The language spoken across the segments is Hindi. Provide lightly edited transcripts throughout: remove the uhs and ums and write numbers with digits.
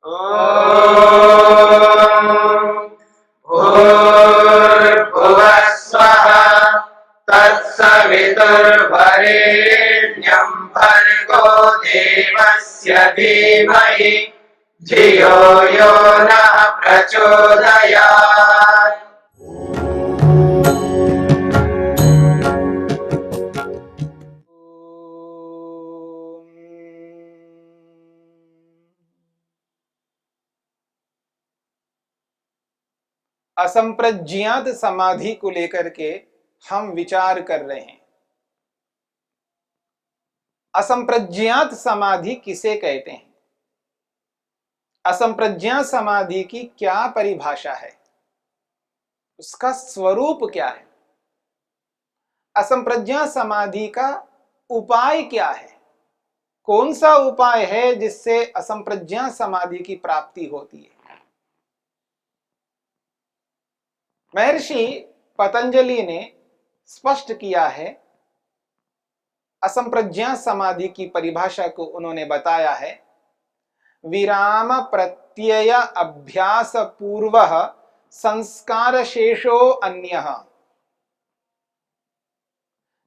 भूर्भुवः स्वः तत्सवितुर्वरेण्यं भर्गो देवस्य धीमहि धियो यो नः प्रचोदयात्। असंप्रज्ञात समाधि को लेकर के हम विचार कर रहे हैं। असंप्रज्ञात समाधि किसे कहते हैं? असंप्रज्ञात समाधि की क्या परिभाषा है? उसका स्वरूप क्या है? असंप्रज्ञात समाधि का उपाय क्या है? कौन सा उपाय है जिससे असंप्रज्ञात समाधि की प्राप्ति होती है? महर्षि पतंजलि ने स्पष्ट किया है। असंप्रज्ञात समाधि की परिभाषा को उन्होंने बताया है, विराम प्रत्यय अभ्यास पूर्व संस्कार शेषो अन्यः।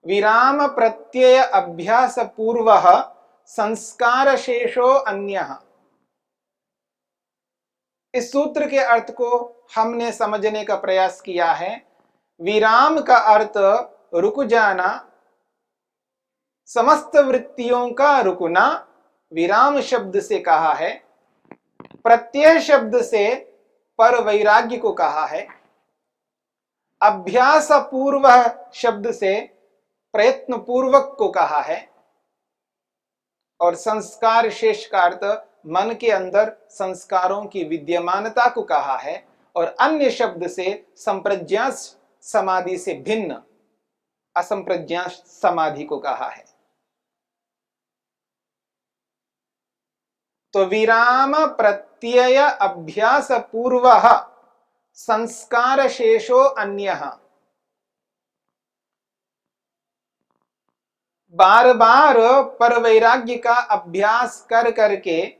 विराम प्रत्यय अभ्यास पूर्व संस्कार शेषो अन्यः। इस सूत्र के अर्थ को हमने समझने का प्रयास किया है। विराम का अर्थ रुक जाना, समस्त वृत्तियों का रुकना विराम शब्द से कहा है। प्रत्यय शब्द से पर वैराग्य को कहा है। अभ्यास पूर्व शब्द से प्रयत्न पूर्वक को कहा है। और संस्कार शेष का अर्थ मन के अंदर संस्कारों की विद्यमानता को कहा है। और अन्य शब्द से संप्रज्ञात समाधि से भिन्न असंप्रज्ञात समाधि को कहा है। तो विराम प्रत्यय अभ्यास पूर्व संस्कार शेषो अन्यः। बार बार पर वैराग्य का अभ्यास कर करके,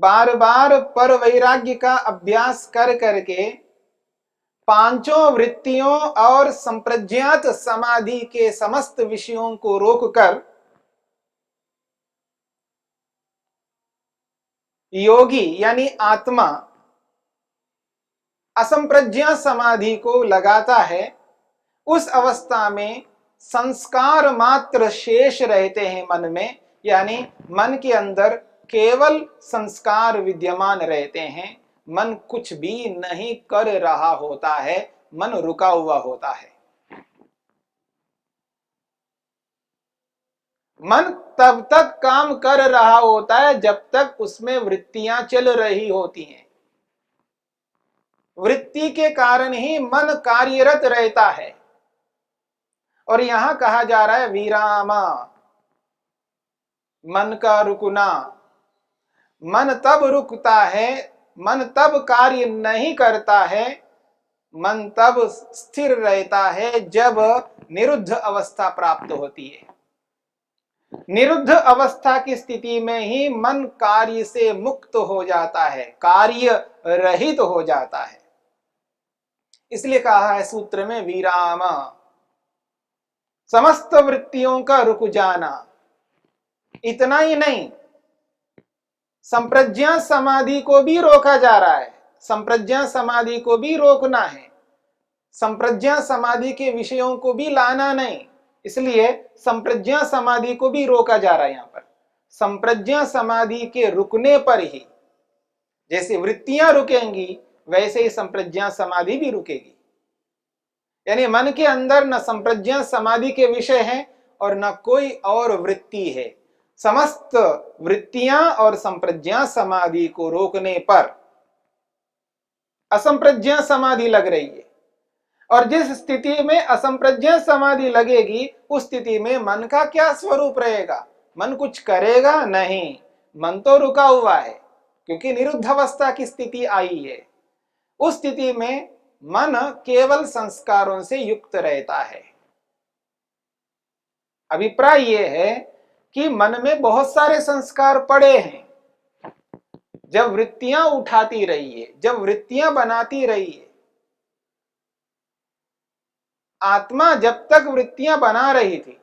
बार बार पर वैराग्य का अभ्यास कर करके पांचों वृत्तियों और संप्रज्ञात समाधि के समस्त विषयों को रोककर योगी यानी आत्मा असंप्रज्ञात समाधि को लगाता है। उस अवस्था में संस्कार मात्र शेष रहते हैं मन में, यानी मन के अंदर केवल संस्कार विद्यमान रहते हैं। मन कुछ भी नहीं कर रहा होता है, मन रुका हुआ होता है। मन तब तक काम कर रहा होता है जब तक उसमें वृत्तियां चल रही होती हैं। वृत्ति के कारण ही मन कार्यरत रहता है। और यहां कहा जा रहा है विराम, मन का रुकना। मन तब रुकता है, मन तब कार्य नहीं करता है, मन तब स्थिर रहता है जब निरुद्ध अवस्था प्राप्त होती है। निरुद्ध अवस्था की स्थिति में ही मन कार्य से मुक्त हो जाता है, कार्य रहित हो जाता है। इसलिए कहा है सूत्र में विराम, समस्त वृत्तियों का रुक जाना। इतना ही नहीं, संप्रज्ञात समाधि को भी रोका जा रहा है। संप्रज्ञात समाधि को भी रोकना है, संप्रज्ञात समाधि के विषयों को भी लाना नहीं। इसलिए संप्रज्ञात समाधि को भी रोका जा रहा है। यहां पर संप्रज्ञात समाधि के रुकने पर ही, जैसे वृत्तियां रुकेंगी वैसे ही संप्रज्ञात समाधि भी रुकेगी। यानी मन के अंदर न संप्रज्ञात समाधि के विषय हैं और न कोई और वृत्ति है। समस्त वृत्तियां और संप्रज्ञात समाधि को रोकने पर असंप्रज्ञात समाधि लग रही है। और जिस स्थिति में असंप्रज्ञात समाधि लगेगी उस स्थिति में मन का क्या स्वरूप रहेगा? मन कुछ करेगा नहीं, मन तो रुका हुआ है क्योंकि निरुद्ध अवस्था की स्थिति आई है। उस स्थिति में मन केवल संस्कारों से युक्त रहता है। अभिप्राय यह है कि मन में बहुत सारे संस्कार पड़े हैं, जब वृत्तियां उठाती रही है, जब वृत्तियां बनाती रही है, आत्मा जब तक वृत्तियां बना रही थी,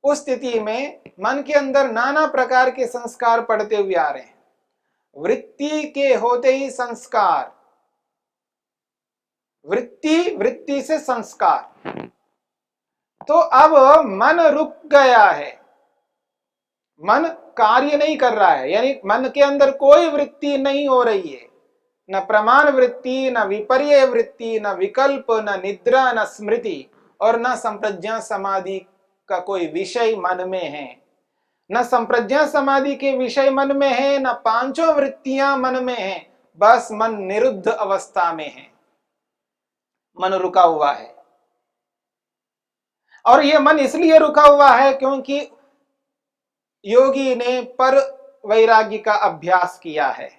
उस स्थिति में मन के अंदर नाना प्रकार के संस्कार पड़ते हुए आ रहे हैं। वृत्ति के होते ही संस्कार, वृत्ति, वृत्ति से संस्कार। तो अब मन रुक गया है, मन कार्य नहीं कर रहा है, यानी मन के अंदर कोई वृत्ति नहीं हो रही है, न प्रमाण वृत्ति, न विपर्य वृत्ति, न विकल्प, न निद्रा, न स्मृति, और न संप्रज्ञा समाधि का कोई विषय मन में है। न संप्रज्ञा समाधि के विषय मन में है, न पांचों वृत्तियां मन में है, बस मन निरुद्ध अवस्था में है, मन रुका हुआ है। और यह मन इसलिए रुका हुआ है क्योंकि योगी ने पर वैराग्य का अभ्यास किया है।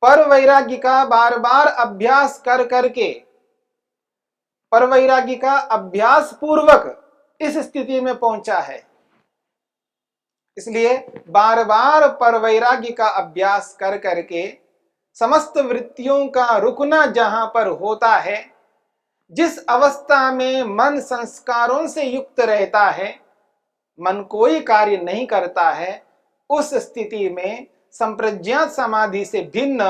पर वैराग्य का बार बार अभ्यास कर करके, पर वैराग्य का अभ्यास पूर्वक इस स्थिति में पहुंचा है। इसलिए बार बार पर वैराग्य का अभ्यास कर करके समस्त वृत्तियों का रुकना जहां पर होता है, जिस अवस्था में मन संस्कारों से युक्त रहता है, मन कोई कार्य नहीं करता है, उस स्थिति में संप्रज्ञात समाधि से भिन्न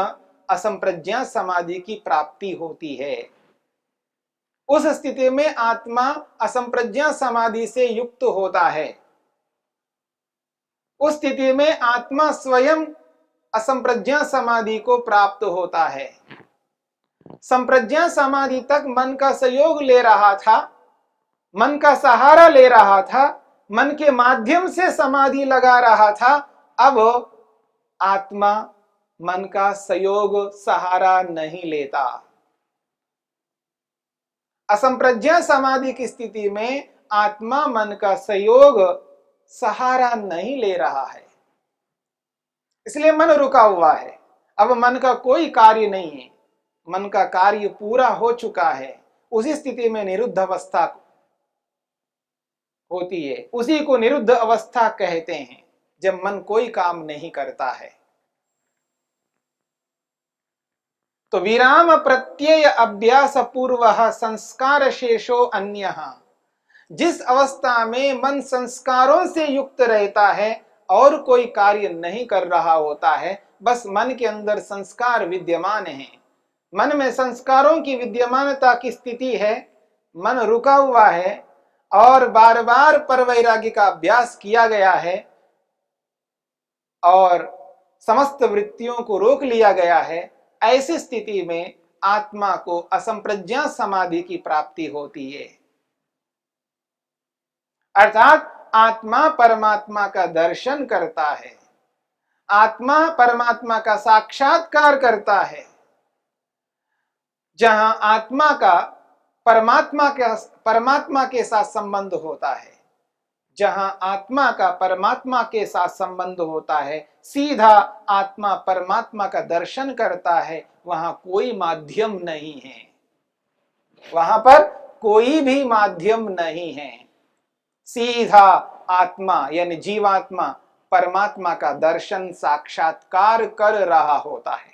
असंप्रज्ञात समाधि की प्राप्ति होती है। उस स्थिति में आत्मा असंप्रज्ञात समाधि से युक्त होता है। उस स्थिति में आत्मा स्वयं असंप्रज्ञात समाधि को प्राप्त होता है। संप्रज्ञात समाधि तक मन का सहयोग ले रहा था, मन का सहारा ले रहा था, मन के माध्यम से समाधि लगा रहा था। अब आत्मा मन का सहयोग सहारा नहीं लेता। असंप्रज्ञात समाधि की स्थिति में आत्मा मन का सहयोग सहारा नहीं ले रहा है, इसलिए मन रुका हुआ है। अब मन का कोई कार्य नहीं है, मन का कार्य पूरा हो चुका है। उसी स्थिति में निरुद्ध अवस्था होती है, उसी को निरुद्ध अवस्था कहते हैं, जब मन कोई काम नहीं करता है। तो विराम प्रत्यय अभ्यास पूर्व संस्कार शेषो अन्यः, जिस अवस्था में मन संस्कारों से युक्त रहता है और कोई कार्य नहीं कर रहा होता है, बस मन के अंदर संस्कार विद्यमान है, मन में संस्कारों की विद्यमानता की स्थिति है, मन रुका हुआ है और बार बार पर वैराग्य का अभ्यास किया गया है और समस्त वृत्तियों को रोक लिया गया है। ऐसी स्थिति में आत्मा को असंप्रज्ञात समाधि की प्राप्ति होती है, अर्थात आत्मा परमात्मा का दर्शन करता है, आत्मा परमात्मा का साक्षात्कार करता है। जहां आत्मा का परमात्मा के साथ संबंध होता है, जहां आत्मा का परमात्मा के साथ संबंध होता है, सीधा आत्मा परमात्मा का दर्शन करता है, वहां कोई माध्यम नहीं है, वहां पर कोई भी माध्यम नहीं है। सीधा आत्मा यानी जीवात्मा परमात्मा का दर्शन साक्षात्कार कर रहा होता है।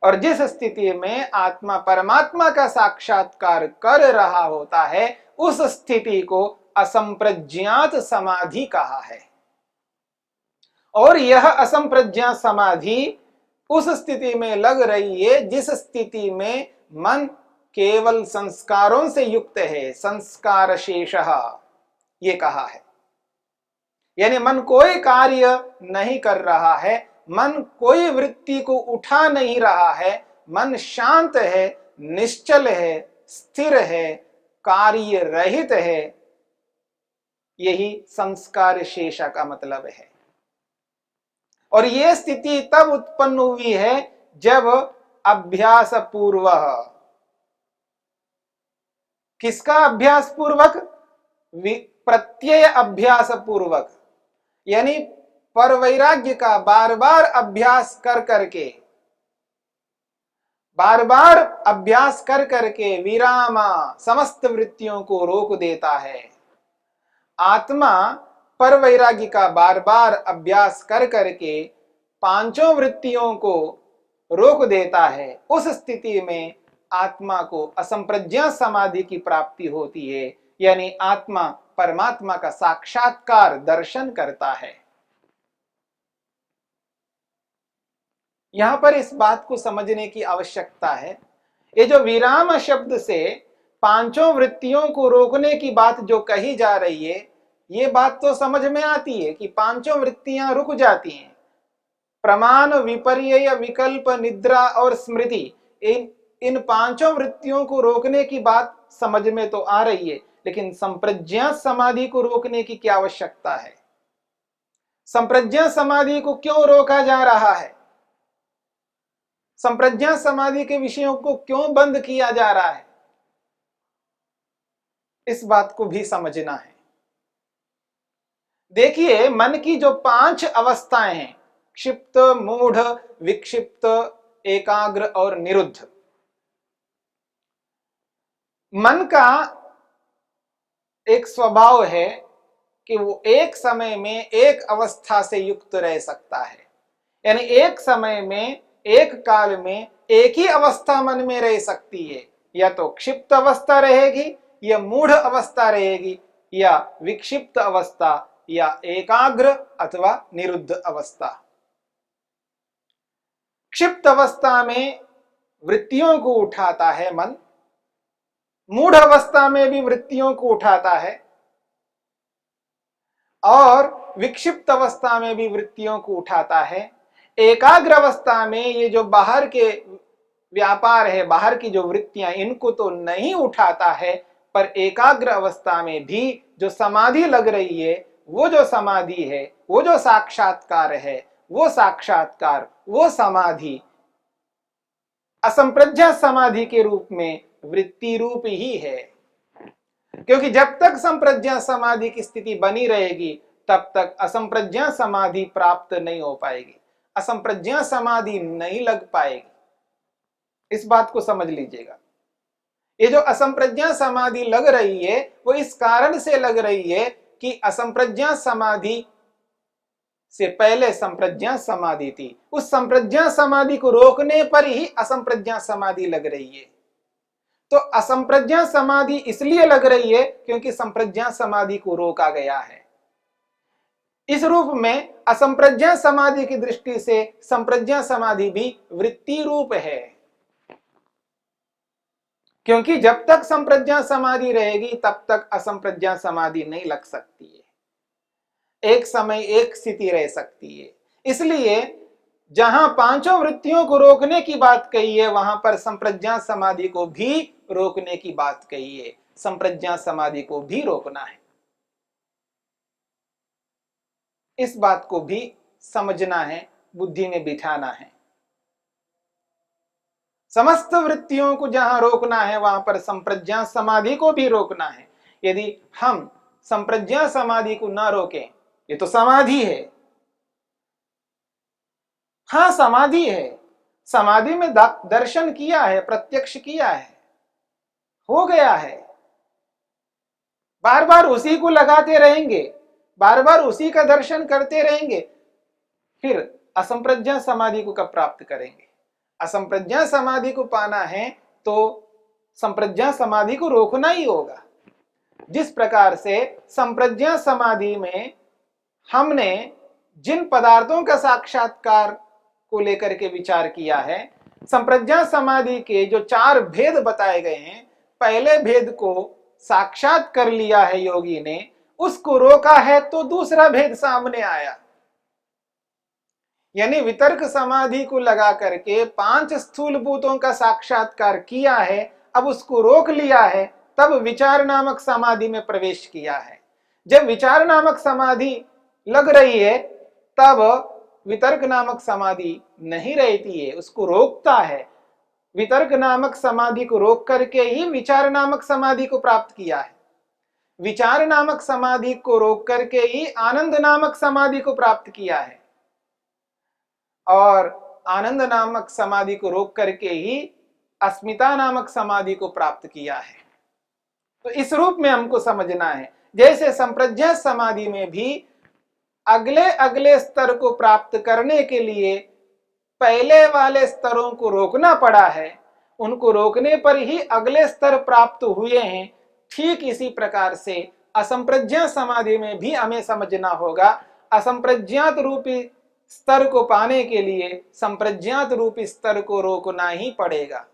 और जिस स्थिति में आत्मा परमात्मा का साक्षात्कार कर रहा होता है, उस स्थिति को असंप्रज्ञात समाधि कहा है। और यह असंप्रज्ञात समाधि उस स्थिति में लग रही है जिस स्थिति में मन केवल संस्कारों से युक्त है, संस्कार शेषः ये कहा है। यानी मन कोई कार्य नहीं कर रहा है, मन कोई वृत्ति को उठा नहीं रहा है, मन शांत है, निश्चल है, स्थिर है, कार्य रहित है। यही संस्कार शेषा का मतलब है। और यह स्थिति तब उत्पन्न हुई है जब अभ्यास पूर्वक, किसका अभ्यास पूर्वक? प्रत्यय अभ्यास पूर्वक, यानी पर वैराग्य का बार बार अभ्यास कर करके, बार बार अभ्यास कर करके विरामा समस्त वृत्तियों को रोक देता है। आत्मा पर वैराग्य का बार बार अभ्यास कर करके पांचों वृत्तियों को रोक देता है, उस स्थिति में आत्मा को असंप्रज्ञा समाधि की प्राप्ति होती है, यानी आत्मा परमात्मा का साक्षात्कार दर्शन करता है। यहां पर इस बात को समझने की आवश्यकता है, ये जो विराम शब्द से पांचों वृत्तियों को रोकने की बात जो कही जा रही है, ये बात तो समझ में आती है कि पांचों वृत्तियां रुक जाती हैं। प्रमाण, विपर्यय, विकल्प, निद्रा और स्मृति, इन पांचों वृत्तियों को रोकने की बात समझ में तो आ रही है, लेकिन संप्रज्ञा समाधि को रोकने की क्या आवश्यकता है? संप्रज्ञा समाधि को क्यों रोका जा रहा है? संप्रज्ञा समाधि के विषयों को क्यों बंद किया जा रहा है? इस बात को भी समझना है। देखिए, मन की जो 5 अवस्थाएं हैं, क्षिप्त, मूढ़, विक्षिप्त, एकाग्र और निरुद्ध, मन का एक स्वभाव है कि वो एक समय में एक अवस्था से युक्त रह सकता है, यानी एक समय में, एक काल में एक ही अवस्था मन में रह सकती है। या तो क्षिप्त अवस्था रहेगी, या मूढ़ अवस्था रहेगी, या विक्षिप्त अवस्था, या एकाग्र अथवा निरुद्ध अवस्था। क्षिप्त अवस्था में वृत्तियों को उठाता है मन, मूढ़ अवस्था में भी वृत्तियों को उठाता है, और विक्षिप्त अवस्था में भी वृत्तियों को उठाता है। एकाग्र अवस्था में ये जो बाहर के व्यापार है, बाहर की जो वृत्तियां, इनको तो नहीं उठाता है, पर एकाग्र अवस्था में भी जो समाधि लग रही है, वो जो समाधि है, वो जो साक्षात्कार है, वो साक्षात्कार, वो समाधि असंप्रज्ञा समाधि के रूप में वृत्ति रूप ही है। क्योंकि जब तक संप्रज्ञा समाधि की स्थिति बनी रहेगी, तब तक असंप्रज्ञा समाधि प्राप्त नहीं हो पाएगी, असंप्रज्ञा समाधि नहीं लग पाएगी। इस बात को समझ लीजिएगा। ये जो असंप्रज्ञा समाधि लग रही है, वो इस कारण से लग रही है कि असंप्रज्ञा समाधि से पहले संप्रज्ञा समाधि थी। उस संप्रज्ञा समाधि को रोकने पर ही असंप्रज्ञा समाधि लग रही है। तो असंप्रज्ञा समाधि इसलिए लग रही है क्योंकि संप्रज्ञा समाधि को रोका गया है। इस रूप में असंप्रज्ञा समाधि की दृष्टि से संप्रज्ञा समाधि भी वृत्ति रूप है, क्योंकि जब तक संप्रज्ञा समाधि रहेगी तब तक असंप्रज्ञा समाधि नहीं लग सकती है, एक समय एक स्थिति रह सकती है। इसलिए जहां पांचों वृत्तियों को रोकने की बात कही है, वहां पर संप्रज्ञा समाधि को भी रोकने की बात कही है। संप्रज्ञा समाधि को भी रोकना है, इस बात को भी समझना है, बुद्धि में बिठाना है। समस्त वृत्तियों को जहां रोकना है, वहां पर संप्रज्ञा समाधि को भी रोकना है। यदि हम संप्रज्ञा समाधि को ना रोकें, ये तो समाधि है, हाँ समाधि है, समाधि में दर्शन किया है, प्रत्यक्ष किया है, हो गया है, बार बार उसी को लगाते रहेंगे, बार बार उसी का दर्शन करते रहेंगे, फिर असंप्रज्ञा समाधि को कब प्राप्त करेंगे? असंप्रज्ञा समाधि को पाना है तो संप्रज्ञा समाधि को रोकना ही होगा। जिस प्रकार से संप्रज्ञा समाधि में हमने जिन पदार्थों का साक्षात्कार को लेकर के विचार किया है, संप्रज्ञा समाधि के जो 4 भेद बताए गए हैं, पहले भेद को साक्षात कर लिया है योगी ने, उसको रोका है तो दूसरा भेद सामने आया। यानी वितर्क समाधि को लगा करके 5 स्थूल भूतों का साक्षात्कार किया है, अब उसको रोक लिया है, तब विचार नामक समाधि में प्रवेश किया है। जब विचार नामक समाधि लग रही है, तब वितर्क नामक समाधि नहीं रहती है, उसको रोकता है। वितर्क नामक समाधि को रोक करके ही विचार नामक समाधि को प्राप्त किया है। विचार नामक समाधि को रोक करके ही आनंद नामक समाधि को प्राप्त किया है, और आनंद नामक समाधि को रोक करके ही अस्मिता नामक समाधि को प्राप्त किया है। तो इस रूप में हमको समझना है। जैसे संप्रज्ञा समाधि में भी अगले अगले स्तर को प्राप्त करने के लिए पहले वाले स्तरों को रोकना पड़ा है, उनको रोकने पर ही अगले स्तर प्राप्त हुए हैं। ठीक इसी प्रकार से असंप्रज्ञा समाधि में भी हमें समझना होगा, असंप्रज्ञात रूपी स्तर को पाने के लिए संप्रज्ञात रूपी स्तर को रोकना ही पड़ेगा।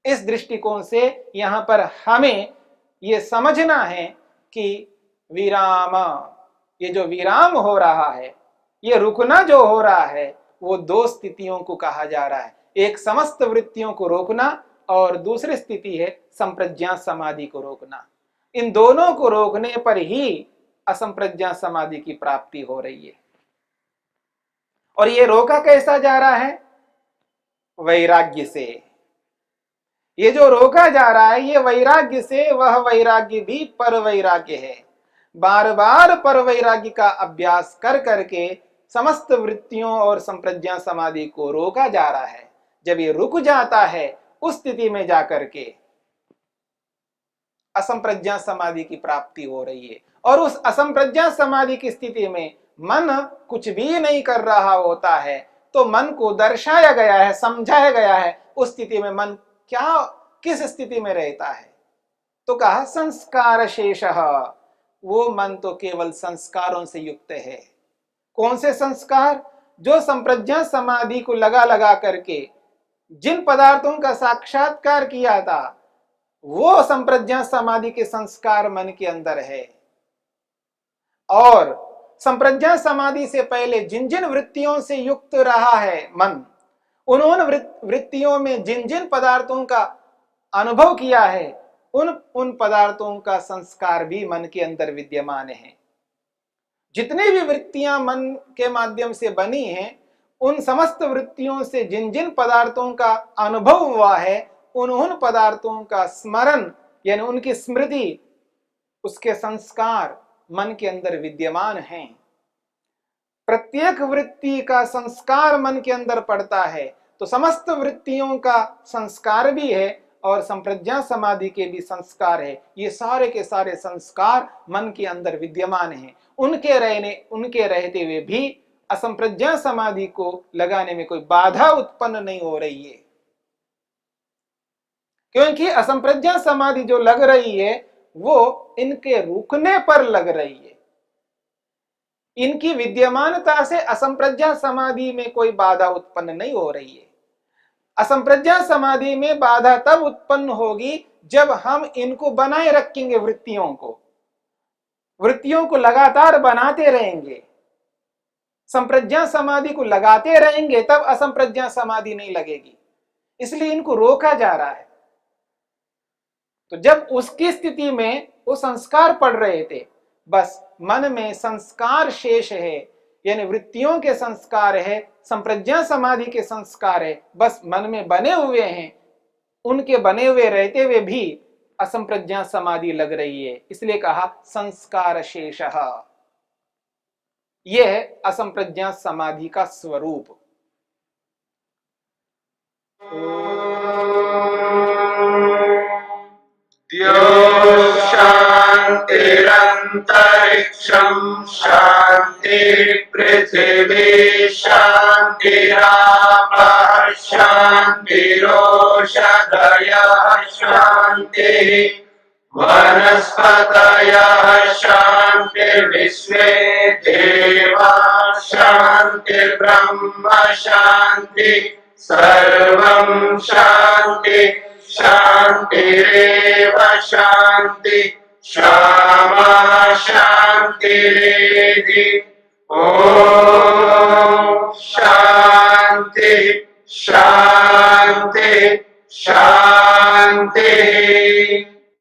इस दृष्टिकोण से यहां पर हमें यह समझना है कि विराम, ये जो विराम हो रहा है, ये रुकना जो हो रहा है, वो दो स्थितियों को कहा जा रहा है। एक समस्त वृत्तियों को रोकना और दूसरी स्थिति है संप्रज्ञात समाधि को रोकना। इन दोनों को रोकने पर ही असंप्रज्ञात समाधि की प्राप्ति हो रही है। और ये रोका कैसा जा रहा है? वैराग्य से। ये जो रोका जा रहा है ये वैराग्य से, वह वैराग्य भी पर वैराग्य है। बार बार पर वैराग्य का अभ्यास कर करके समस्त वृत्तियों और संप्रज्ञात समाधि को रोका जा रहा है। जब ये रुक जाता है उस स्थिति में जाकर के असंप्रज्ञात समाधि की प्राप्ति हो रही है। और उस असंप्रज्ञात समाधि की स्थिति में मन कुछ भी नहीं कर रहा होता है, तो मन को दर्शाया गया है, समझाया गया है उस स्थिति में मन क्या किस स्थिति में रहता है। तो कहा संस्कार शेषः, वो मन तो केवल संस्कारों से युक्त है। कौन से संस्कार? जो संप्रज्ञात समाधि को लगा लगा करके जिन पदार्थों का साक्षात्कार किया था, वो संप्रज्ञात समाधि के संस्कार मन के अंदर है। और संप्रज्ञात समाधि से पहले जिन जिन वृत्तियों से युक्त रहा है मन, उन वृत्तियों में जिन जिन पदार्थों का अनुभव किया है, उन पदार्थों का संस्कार भी मन के अंदर विद्यमान है। जितनी भी वृत्तियां मन के माध्यम से बनी हैं, उन समस्त वृत्तियों से जिन जिन पदार्थों का अनुभव हुआ है, उन पदार्थों का स्मरण यानी उनकी स्मृति, उसके संस्कार मन के अंदर विद्यमान हैं। प्रत्येक वृत्ति का संस्कार मन के अंदर पड़ता है, तो समस्त वृत्तियों का संस्कार भी है और संप्रज्ञात समाधि के भी संस्कार है। ये सारे के सारे संस्कार मन के अंदर विद्यमान हैं। उनके रहते हुए भी असंप्रज्ञात समाधि को लगाने में कोई बाधा उत्पन्न नहीं हो रही है, क्योंकि असंप्रज्ञात समाधि जो लग रही है वो इनके रुकने पर लग रही है। इनकी विद्यमानता से असंप्रज्ञात समाधि में कोई बाधा उत्पन्न नहीं हो रही है। असंप्रज्ञात समाधि में बाधा तब उत्पन्न होगी जब हम इनको बनाए रखेंगे, वृत्तियों को लगातार बनाते रहेंगे, संप्रज्ञात समाधि को लगाते रहेंगे, तब असंप्रज्ञात समाधि नहीं लगेगी। इसलिए इनको रोका जा रहा है। तो जब उसकी स्थिति में वो संस्कार पड़ रहे थे, बस मन में संस्कार शेष है, यानी वृत्तियों के संस्कार है, संप्रज्ञात समाधि के संस्कार है, बस मन में बने हुए हैं। उनके बने हुए रहते हुए भी असंप्रज्ञात समाधि लग रही है, इसलिए कहा संस्कार शेषः। यह है असंप्रज्ञात समाधि का स्वरूप। शांतिरंतरिक्षं शांति पृथिवी शांतिरापः शांतिरोषधयः शांतिः वनस्पतयः शांतिर्विश्वे देवाः शांतिर्ब्रह्म शांति सर्वं शांति शांतिरेव शांति क्षमा शांतिरेधि। ओम शांति शांति शांति।